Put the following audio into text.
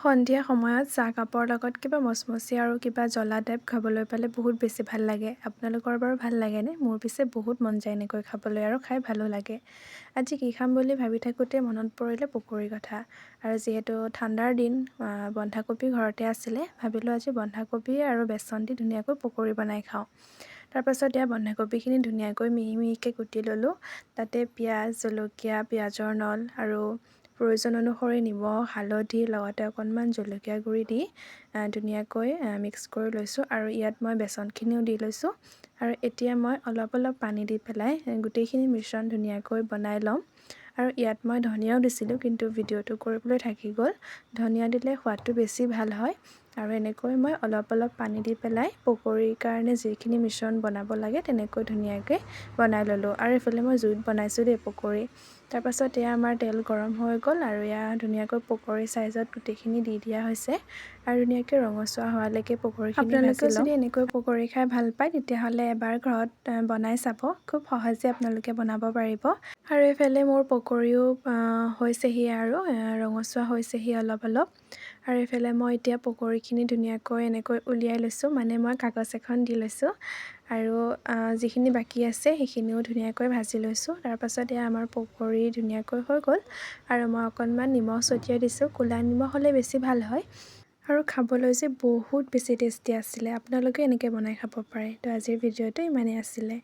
সন্ধিয়া সময়ত চাহ কাপৰ লগত কিবা মচমচীয়া আৰু কিবা জ্বলা টাইপ খাবলৈ পালে বহুত বেছি ভাল লাগে। আপোনালোকৰ বাৰু ভাল লাগেনে? মোৰ পিছে বহুত মন যায় এনেকৈ খাবলৈ আৰু খাই ভালো লাগে। আজি কি খাম বুলি ভাবি থাকোঁতে মনত পৰিলে পকৰীৰ কথা। আৰু যিহেতু ঠাণ্ডাৰ দিন, বন্ধাকবি ঘৰতে আছিলে, ভাবিলোঁ আজি বন্ধাকবি আৰু বেচন দি ধুনীয়াকৈ পকৰী বনাই খাওঁ। তাৰপাছত বন্ধাকবিখিনি ধুনীয়াকৈ মিহি মিহিকৈ কুটি ল'লোঁ। তাতে পিঁয়াজ, জলকীয়া, পিঁয়াজৰ নল আৰু প্ৰয়োজন অনুসৰি নিমখ, হালধি লগতে অকণমান জলকীয়া গুড়ি দি ধুনীয়াকৈ মিক্স কৰি লৈছোঁ। আৰু ইয়াত মই বেচনখিনিও দি লৈছোঁ। আৰু এতিয়া মই অলপ পানী দি পেলাই গোটেইখিনি মিশ্ৰণ ধুনীয়াকৈ বনাই ল'ম। আৰু ইয়াত মই ধনিয়াও দিছিলোঁ, কিন্তু ভিডিঅ'টো কৰিবলৈ থাকি গ'ল। ধনিয়া দিলে সোৱাদটো বেছি ভাল হয়। আৰু এনেকৈ মই অলপ পানী দি পেলাই পকৰীৰ কাৰণে যিখিনি মিশ্ৰণ বনাব লাগে তেনেকৈ ধুনীয়াকৈ বনাই ল'লোঁ। আৰু এইফালে মই জুইত বনাইছোঁ দেই পকৰী। তাৰপাছত আমাৰ তেল গৰম হৈ গ'ল আৰু ধুনীয়াকৈ পকৰী চাইজত গোটেইখিনি দি দিয়া হৈছে। আৰু ধুনীয়াকৈ ৰঙচুৱা হোৱালৈকে পকৰীখিনি ভাজি ল'ম। আপোনালোকেও যদি এনেকৈ পকৰী খাই ভাল পায় তেতিয়াহ'লে এবাৰ ঘৰত বনাই চাব। খুব সহজে আপোনালোকে বনাব পাৰিব। আৰু এইফালে মোৰ পকৰীও হৈছেহি আৰু ৰঙচুৱা হৈছেহি অলপ। আৰু এইফালে মই এতিয়া পকৰীখিনি ধুনীয়াকৈ এনেকৈ উলিয়াই লৈছোঁ, মানে মই কাগজ এখন দি লৈছোঁ। আৰু যিখিনি বাকী আছে সেইখিনিও ধুনীয়াকৈ ভাজি লৈছোঁ। তাৰপাছত আমাৰ পকৰী ধুনীয়াকৈ হৈ গ'ল। আৰু মই অকণমান নিমখ ছটিয়াই দিছোঁ। ক'লা নিমখ হ'লে বেছি ভাল হয়। আৰু খাবলৈ যে বহুত বেছি টেষ্টি আছিলে। আপোনালোকে এনেকৈ বনাই খাব পাৰে। তো আজিৰ ভিডিঅ'টো ইমানেই আছিলে।